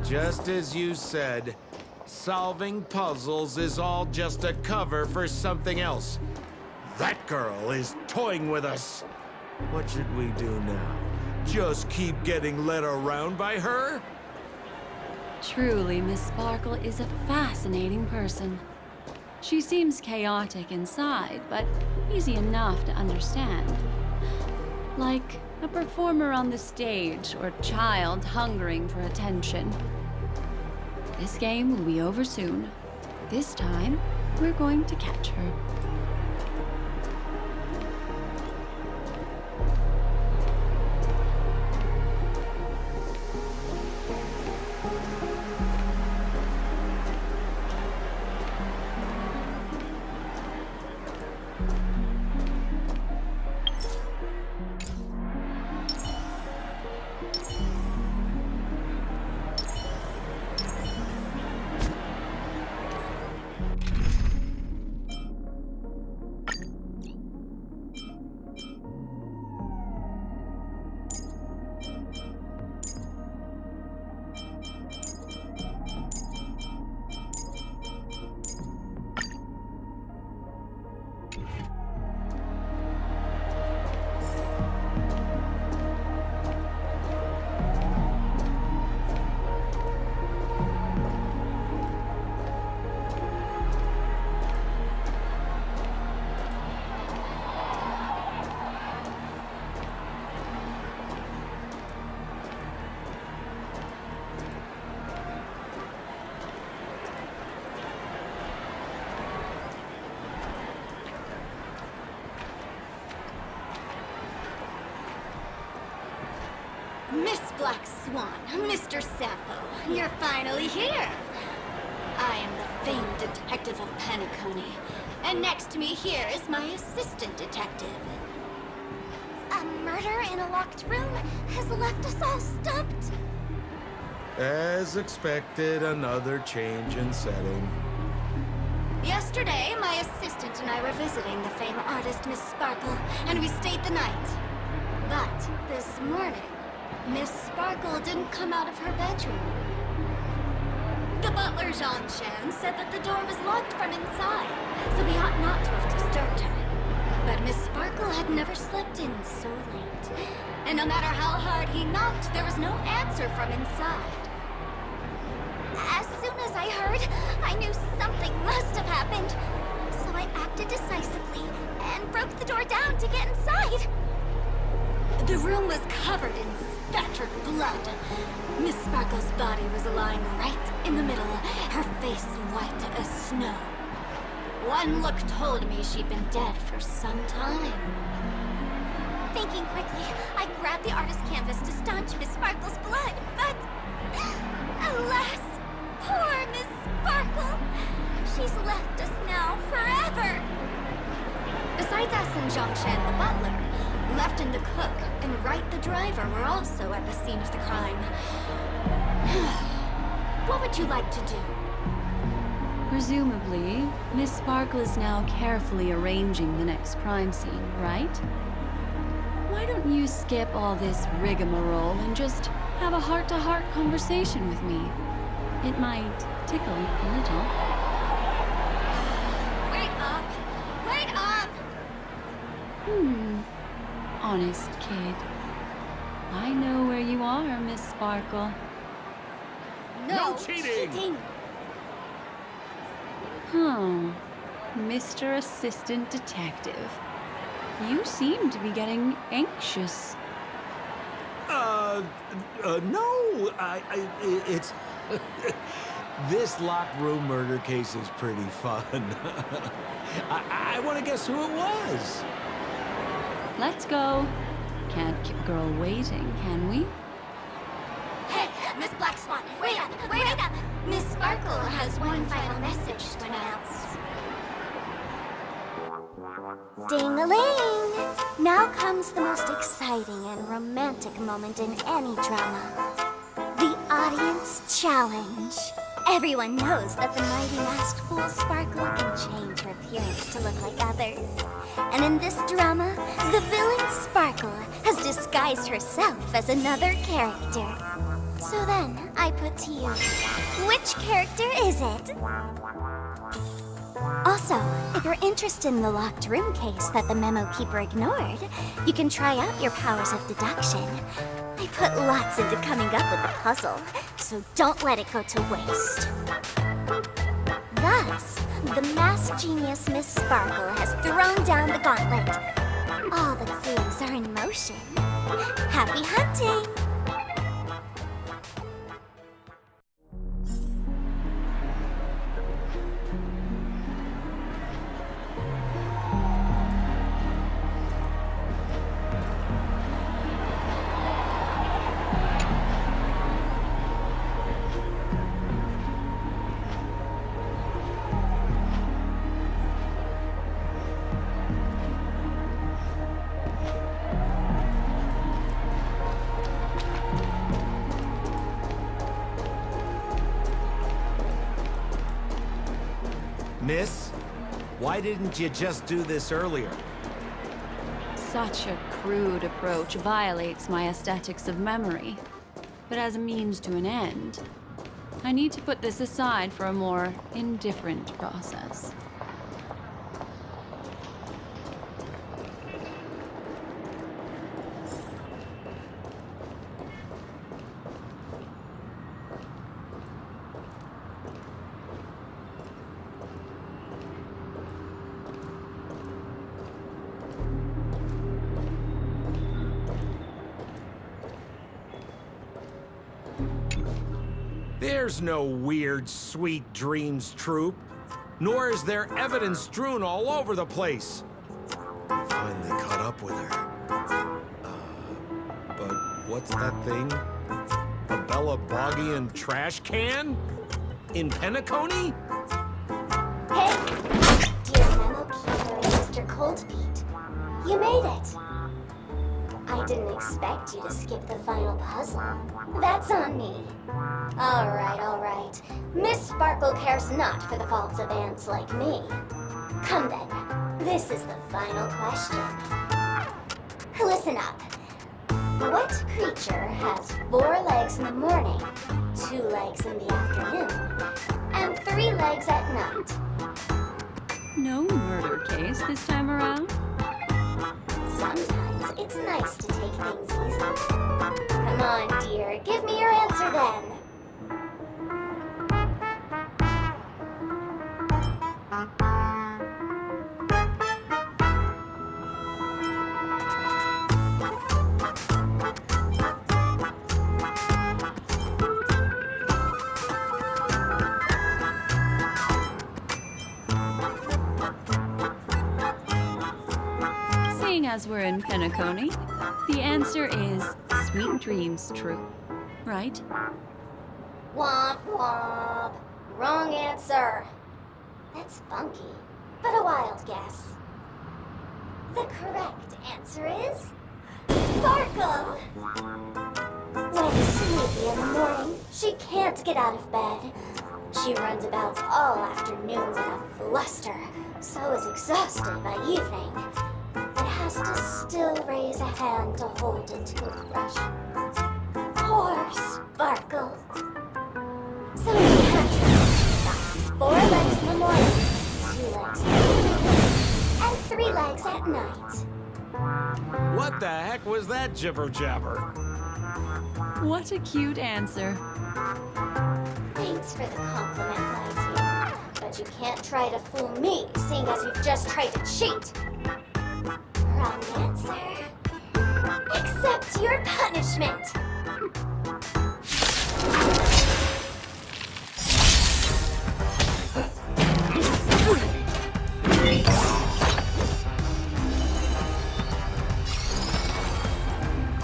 Just as you said, solving puzzles is all just a cover for something else. That girl is toying with us. What should we do now? Just keep getting led around by her? Truly, Miss Sparkle is a fascinating person. She seems chaotic inside, but easy enough to understand. Like a performer on the stage or a child hungering for attention. This game will be over soon. This time, we're going to catch her. Miss Black Swan, Mr. Sampo, you're finally here. I am the famed detective of Paniconi, and next to me here is my assistant detective. A murder in a locked room has left us all stumped. As expected, another change in setting. Yesterday, my assistant and I were visiting the famed artist Miss Sparkle, and we stayed the night. But this morning, Miss Sparkle didn't come out of her bedroom. The butler, Jean-Chen, said that the door was locked from inside, so we ought not to have disturbed her. But Miss Sparkle had never slept in so late. And no matter how hard he knocked, there was no answer from inside. As soon as I heard, I knew something must have happened. So I acted decisively and broke the door down to get inside. The room was covered in spattered blood. Miss Sparkle's body was lying right in the middle, her face white as snow. One look told me she'd been dead for some time. Thinking quickly, I grabbed the artist canvas to staunch Miss Sparkle's blood, but alas, poor Miss Sparkle. She's left us now forever. Besides us and Jean-Chen, the butler, Left and the cook and Wright the driver were also at the scene of the crime. What would you like to do? Presumably, Miss Sparkle is now carefully arranging the next crime scene, right? Why don't you skip all this rigmarole and just have a heart-to-heart conversation with me? It might tickle a little. Wait up! Wait up! Honest kid. I know where you are, Miss Sparkle. No cheating! Huh. Mr. Assistant Detective. You seem to be getting anxious. No, it's... This locked room murder case is pretty fun. I want to guess who it was. Let's go. Can't keep a girl waiting, can we? Hey, Miss Black Swan, wait up, wait up! Miss Sparkle has one final message to announce. Ding-a-ling! Now comes the most exciting and romantic moment in any drama. The audience challenge. Everyone knows that the mighty masked fool Sparkle can change her appearance to look like others. And in this drama, the villain Sparkle has disguised herself as another character. So then, I put to you, which character is it? Also, if you're interested in the locked room case that the memo keeper ignored, you can try out your powers of deduction. I put lots into coming up with the puzzle, so don't let it go to waste. Thus, the masked genius Miss Sparkle has thrown down the gauntlet. All the clues are in motion. Happy hunting! Miss, why didn't you just do this earlier? Such a crude approach violates my aesthetics of memory. But as a means to an end, I need to put this aside for a more indifferent process. There's no weird, sweet dreams troupe, nor is there evidence strewn all over the place. Finally caught up with her. But what's that thing? A Bella Boggian trash can? In Penacony? Hey, dear memo keeper, Mr. Coldbeat, you made it. I didn't expect you to skip the final puzzle. That's on me. All right. Miss Sparkle cares not for the faults of ants like me. Come then, this is the final question. Listen up. What creature has 4 legs in the morning, 2 legs in the afternoon, and 3 legs at night? No murder case this time around? Sometimes it's nice to take things easy. Come on, dear, give me your answer then. Seeing as we're in Penacony, the answer is Sweet Dreams True, right? Womp womp. Wrong answer. That's funky, but a wild guess. The correct answer is Sparkle. When sleepy in the morning, she can't get out of bed. She runs about all afternoon in a fluster, so is exhausted by evening. It has to still raise a hand to hold a toothbrush. Poor Sparkle. So in contrast, 4 legs in the morning, 2 legs at evening, and 3 legs at night. What the heck was that jibber-jabber? What a cute answer. Thanks for the compliment, my dear. But you can't try to fool me, seeing as you've just tried to cheat. Wrong answer. Accept your punishment.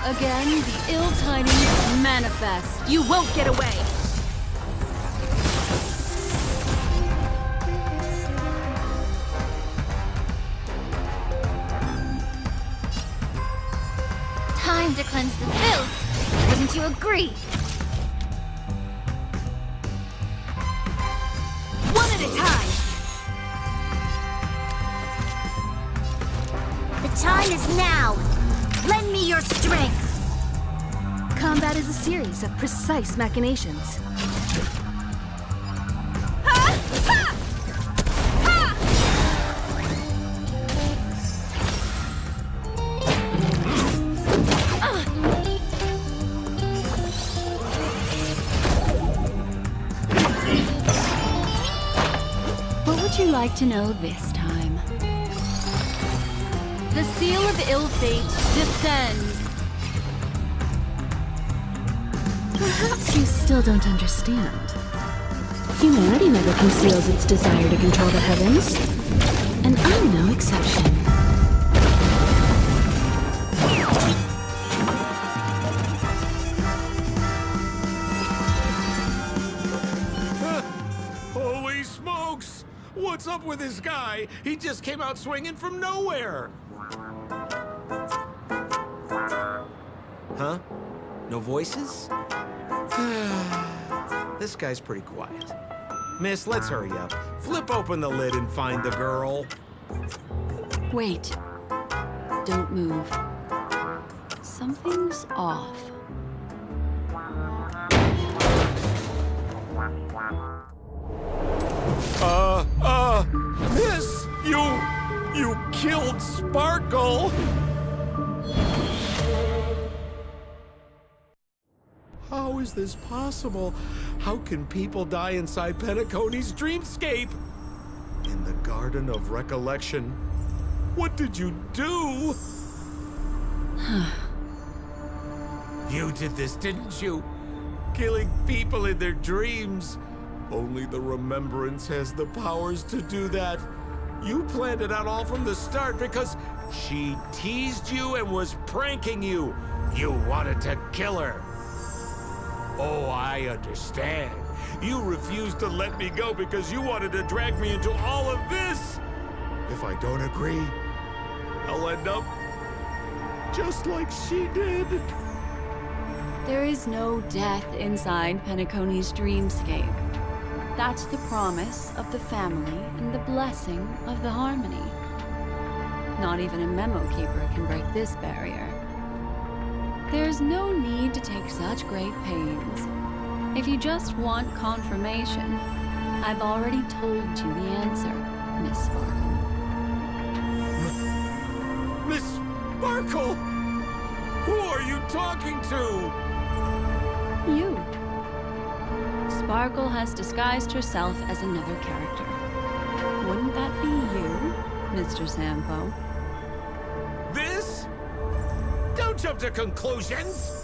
Again, the ill tidings manifest. You won't get away! Time to cleanse the filth. Wouldn't you agree? One at a time. The time is now. Lend me your strength. Combat is a series of precise machinations. What would you like to know this time? The seal of ill fate descends. Perhaps you still don't understand. Humanity never conceals its desire to control the heavens. And I'm no exception. Holy smokes! What's up with this guy? He just came out swinging from nowhere. Huh? No voices? This guy's pretty quiet. Miss, let's hurry up. Flip open the lid and find the girl. Wait. Don't move. Something's off. Miss, you killed Sparkle. How is this possible? How can people die inside Penacony's dreamscape? In the Garden of Recollection? What did you do? You did this, didn't you? Killing people in their dreams. Only the Remembrance has the powers to do that. You planned it out all from the start because she teased you and was pranking you. You wanted to kill her. Oh, I understand. You refused to let me go because you wanted to drag me into all of this. If I don't agree, I'll end up just like she did. There is no death inside Penacony's dreamscape. That's the promise of the family and the blessing of the harmony. Not even a memo keeper can break this barrier. There's no need to take such great pains. If you just want confirmation, I've already told you the answer, Miss Sparkle. Miss Sparkle? Who are you talking to? You. Sparkle has disguised herself as another character. Wouldn't that be you, Mr. Sampo? This? Don't jump to conclusions!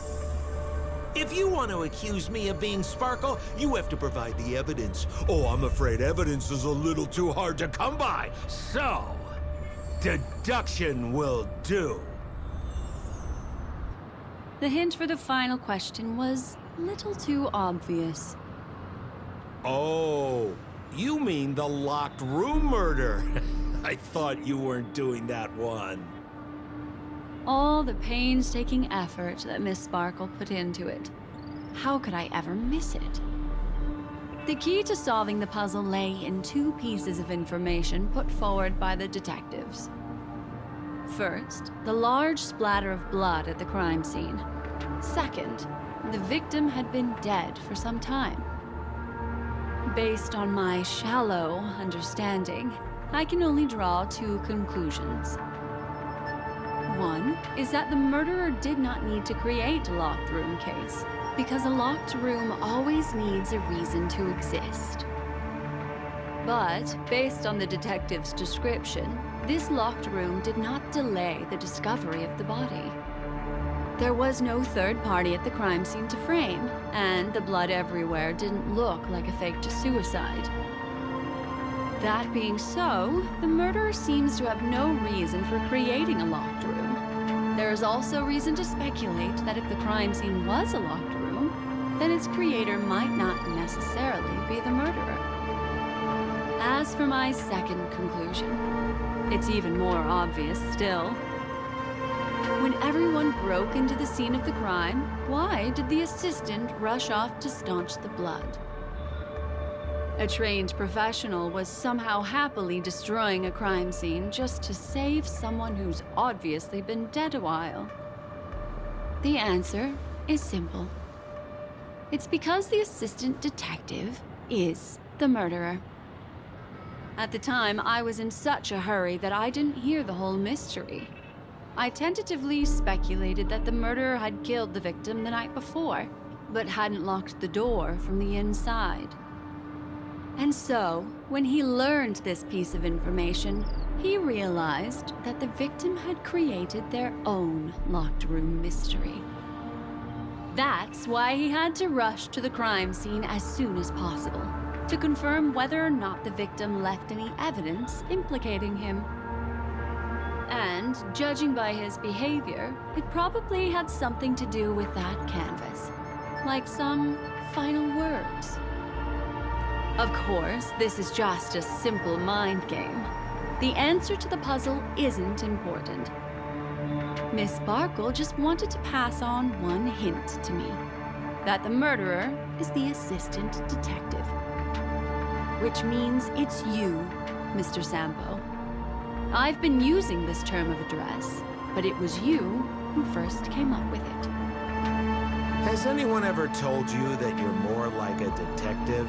If you want to accuse me of being Sparkle, you have to provide the evidence. Oh, I'm afraid evidence is a little too hard to come by. So, deduction will do. The hint for the final question was a little too obvious. Oh, you mean the locked room murder? I thought you weren't doing that one. All the painstaking effort that Miss Sparkle put into it. How could I ever miss it? The key to solving the puzzle lay in two pieces of information put forward by the detectives. First, the large splatter of blood at the crime scene. Second, the victim had been dead for some time. Based on my shallow understanding, I can only draw two conclusions. One is that the murderer did not need to create a locked room case, because a locked room always needs a reason to exist. But, based on the detective's description, this locked room did not delay the discovery of the body. There was no third party at the crime scene to frame, and the blood everywhere didn't look like a faked suicide. That being so, the murderer seems to have no reason for creating a locked room. There is also reason to speculate that if the crime scene was a locked room, then its creator might not necessarily be the murderer. As for my second conclusion, it's even more obvious still. When everyone broke into the scene of the crime, why did the assistant rush off to staunch the blood? A trained professional was somehow happily destroying a crime scene just to save someone who's obviously been dead a while. The answer is simple. It's because the assistant detective is the murderer. At the time, I was in such a hurry that I didn't hear the whole mystery. I tentatively speculated that the murderer had killed the victim the night before, but hadn't locked the door from the inside. And so, when he learned this piece of information, he realized that the victim had created their own locked room mystery. That's why he had to rush to the crime scene as soon as possible, to confirm whether or not the victim left any evidence implicating him. And, judging by his behavior, it probably had something to do with that canvas. Like some final words. Of course, this is just a simple mind game. The answer to the puzzle isn't important. Miss Sparkle just wanted to pass on one hint to me. That the murderer is the assistant detective. Which means it's you, Mr. Sampo. I've been using this term of address, but it was you who first came up with it. Has anyone ever told you that you're more like a detective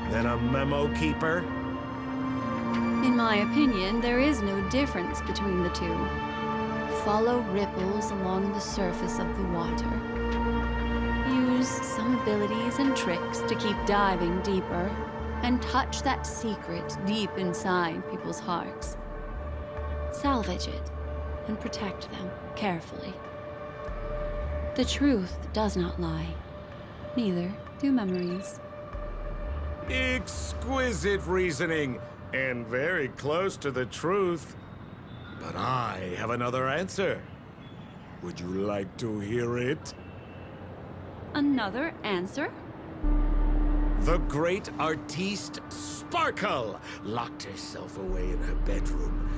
than a memo keeper? In my opinion, there is no difference between the two. Follow ripples along the surface of the water. Use some abilities and tricks to keep diving deeper, and touch that secret deep inside people's hearts. Salvage it, and protect them carefully. The truth does not lie. Neither do memories. Exquisite reasoning, and very close to the truth. But I have another answer. Would you like to hear it? Another answer? The great artiste Sparkle locked herself away in her bedroom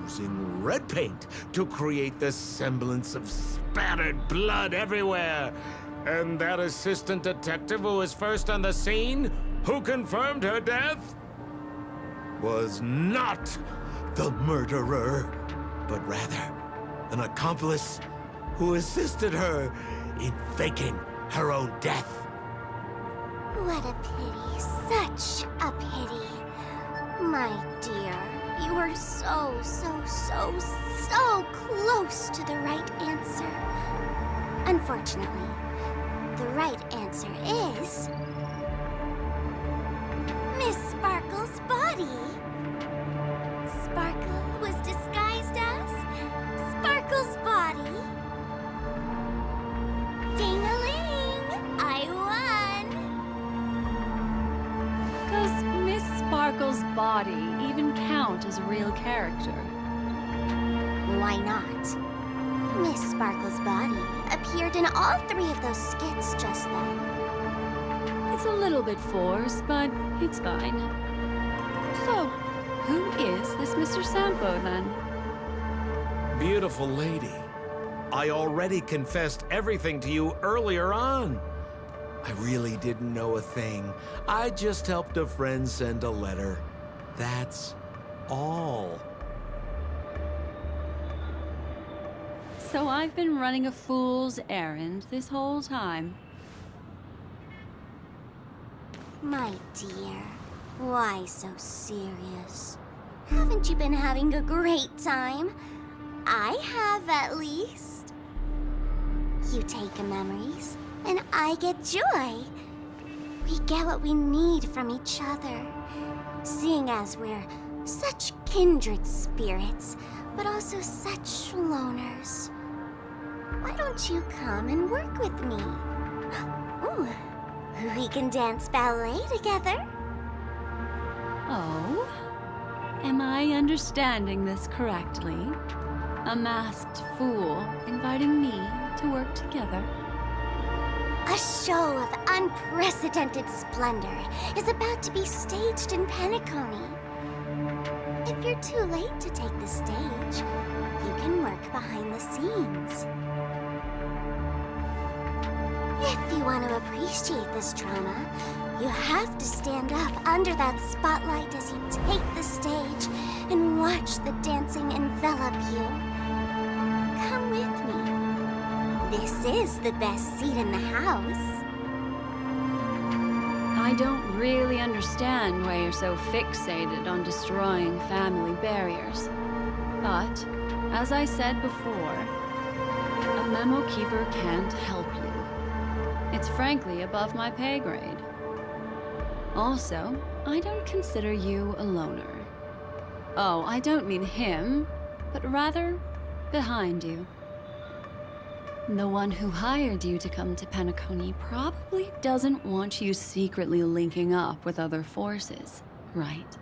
using red paint to create the semblance of spattered blood everywhere. And that assistant detective who was first on the scene, who confirmed her death, was not the murderer, but rather an accomplice who assisted her in faking her own death. What a pity. Such a pity. My dear, you were so close to the right answer. Unfortunately, the right answer is... Miss Sparkle's body. Sparkle was disguised as Sparkle's body. Ding-a-ling! I won! Does Miss Sparkle's body even count as a real character? Why not? Miss Sparkle's body appeared in all 3 of those skits just then. It's a little bit forced, but it's fine. So, who is this Mr. Sampo, then? Beautiful lady, I already confessed everything to you earlier on. I really didn't know a thing. I just helped a friend send a letter. That's all. So I've been running a fool's errand this whole time. My dear, why so serious? Haven't you been having a great time? I have, at least. You take memories, and I get joy. We get what we need from each other, seeing as we're such kindred spirits, but also such loners. why don't you come and work with me? Ooh, we can dance ballet together. Oh? Am I understanding this correctly? A masked fool inviting me to work together? A show of unprecedented splendor is about to be staged in Penacony. If you're too late to take the stage, you can work behind the scenes. If you want to appreciate this drama, you have to stand up under that spotlight as you take the stage and watch the dancing envelop you. Come with me. This is the best seat in the house. I don't really understand why you're so fixated on destroying family barriers. But, as I said before, a memo keeper can't help you. It's frankly above my pay grade. Also, I don't consider you a loner. Oh, I don't mean him, but rather behind you. The one who hired you to come to Penacony probably doesn't want you secretly linking up with other forces, right?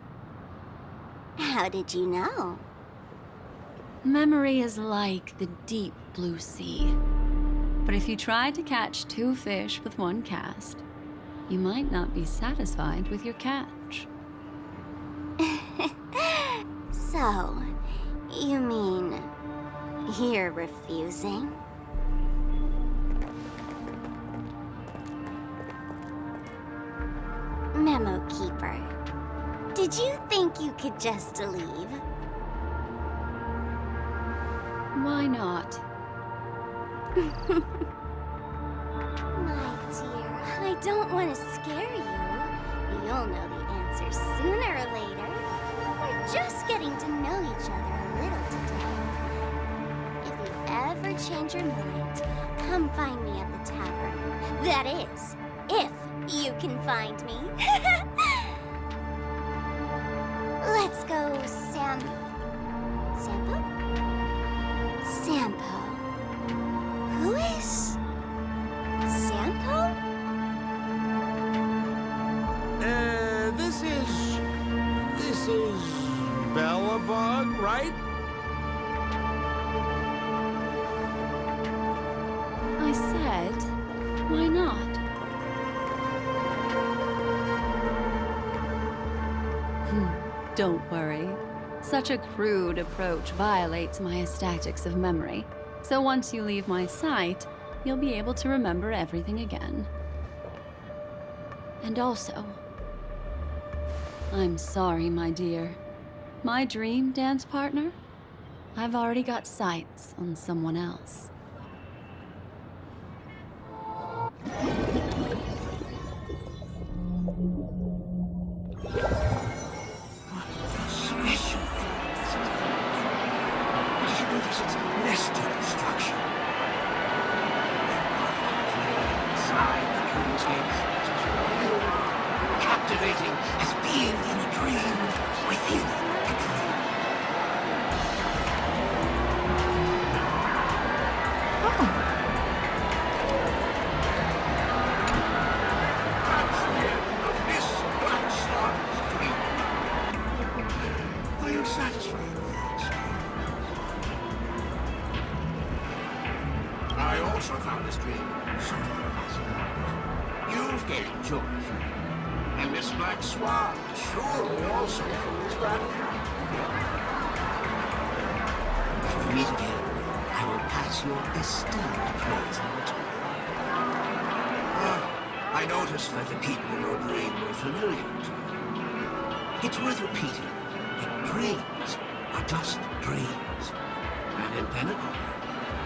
How did you know? Memory is like the deep blue sea. But if you tried to catch two fish with one cast, you might not be satisfied with your catch. So, you mean you're refusing? Memo Keeper, did you think you could just leave? Why not? My dear, I don't want to scare you. You'll know the answer sooner or later. We're just getting to know each other a little today. If you ever change your mind, come find me at the tavern. That is, if you can find me. Let's go, Sampo? Sampo. Who is Sampo? This is Bellabug, right? I said, why not? Don't worry. Such a crude approach violates my statics of memory. So once you leave my sight, you'll be able to remember everything again. And also, I'm sorry, my dear. My dream dance partner? I've already got sights on someone else. Captivating as being in a dream within a dream. That's the end of Miss Black Star's dream. Are you satisfied with that, sir? I also found this dream something fascinating. You've gained joy from it. And Miss Black Swan surely also feels gratified. If we meet again, I will pass your esteemed praise on to you. I noticed that the people in your dream were familiar to you. It's worth repeating that dreams are just dreams. And in Penacony,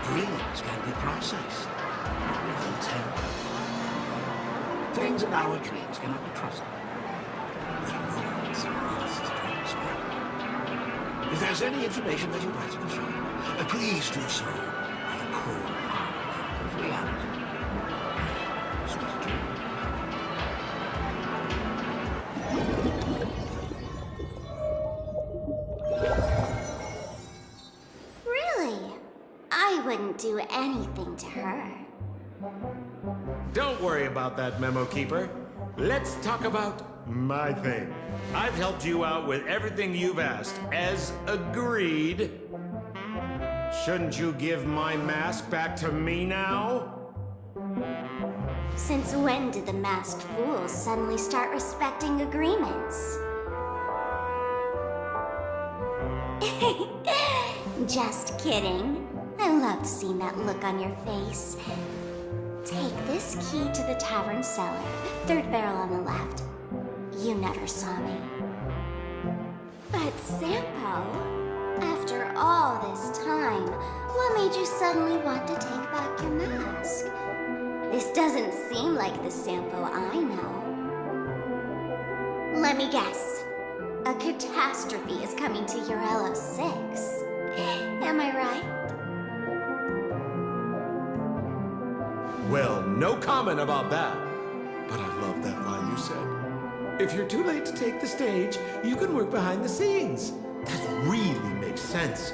dreams can be processed with intent. Things in our dreams cannot be trusted. They ruin someone else's dreams. If there's any information that you'd like to confirm, please do so on a cool heart of reality. Sweet dreams. Really? I wouldn't do anything to her. Don't worry about that, Memo Keeper. Let's talk about my thing. I've helped you out with everything you've asked, as agreed. Shouldn't you give my mask back to me now? Since when did the masked fools suddenly start respecting agreements? Just kidding. I loved seeing that look on your face. Take this key to the tavern cellar, third barrel on the left. You never saw me. But Sampo, after all this time, what made you suddenly want to take back your mask? This doesn't seem like the Sampo I know. Let me guess. A catastrophe is coming to Urello 6. Am I right? Well, no comment about that. But I love that line you said. If you're too late to take the stage, you can work behind the scenes. That really makes sense.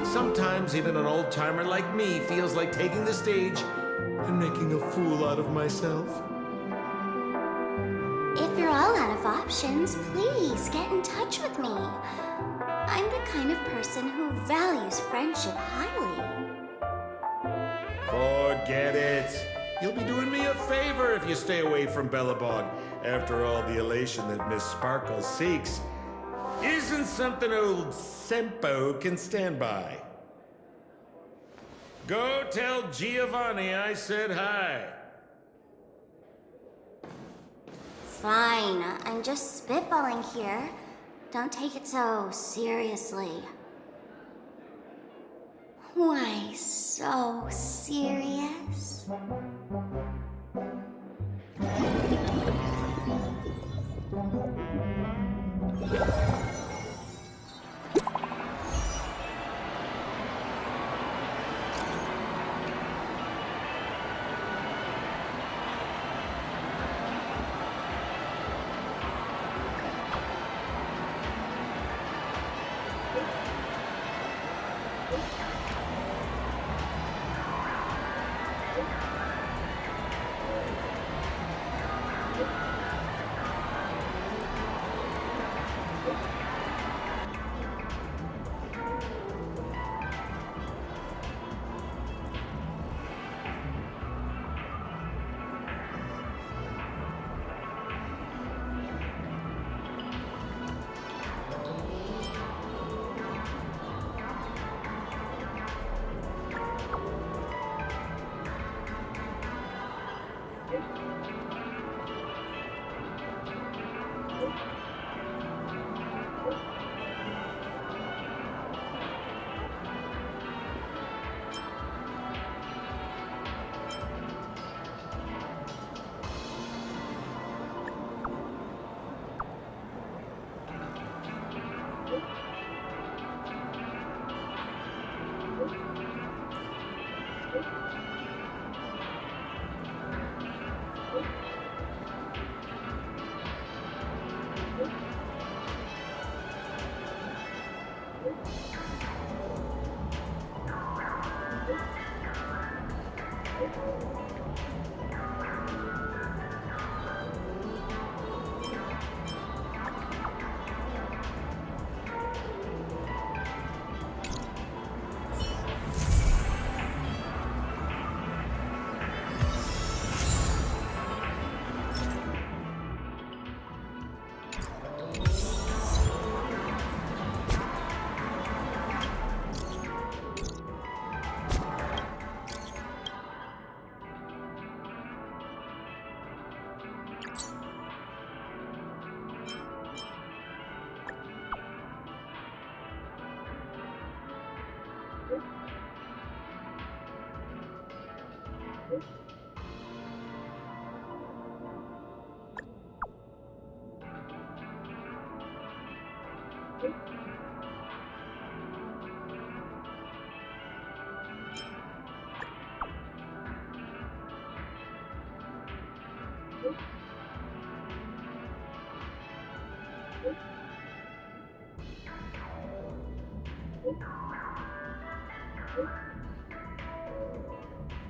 Sometimes even an old-timer like me feels like taking the stage and making a fool out of myself. If you're all out of options, please get in touch with me. I'm the kind of person who values friendship highly. Forget it. You'll be doing me a favor if you stay away from Bellabog. After all, the elation that Miss Sparkle seeks isn't something old Sempo can stand by. Go tell Giovanni I said hi. Fine, I'm just spitballing here. Don't take it so seriously. Why so serious?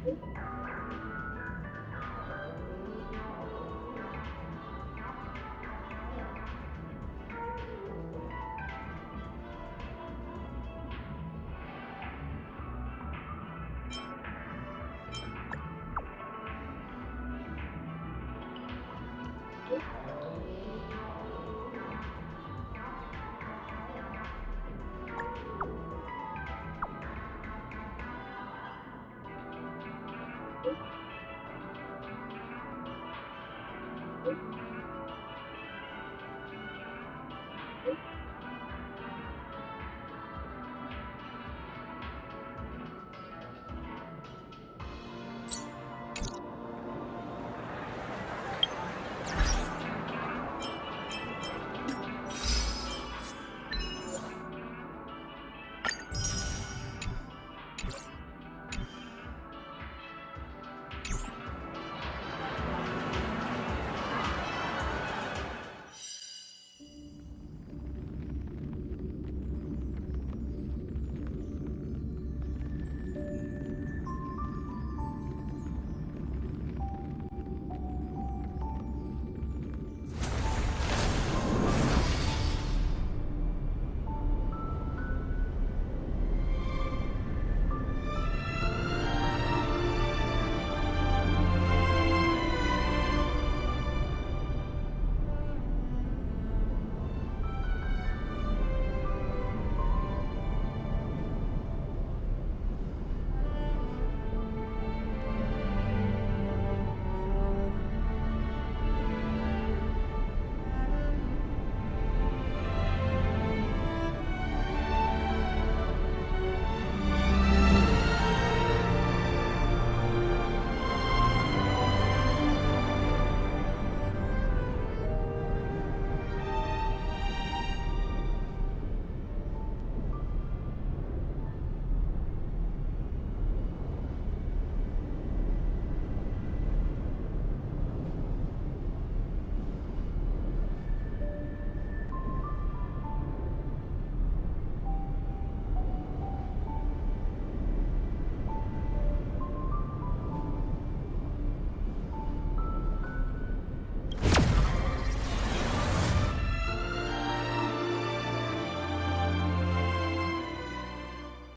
you.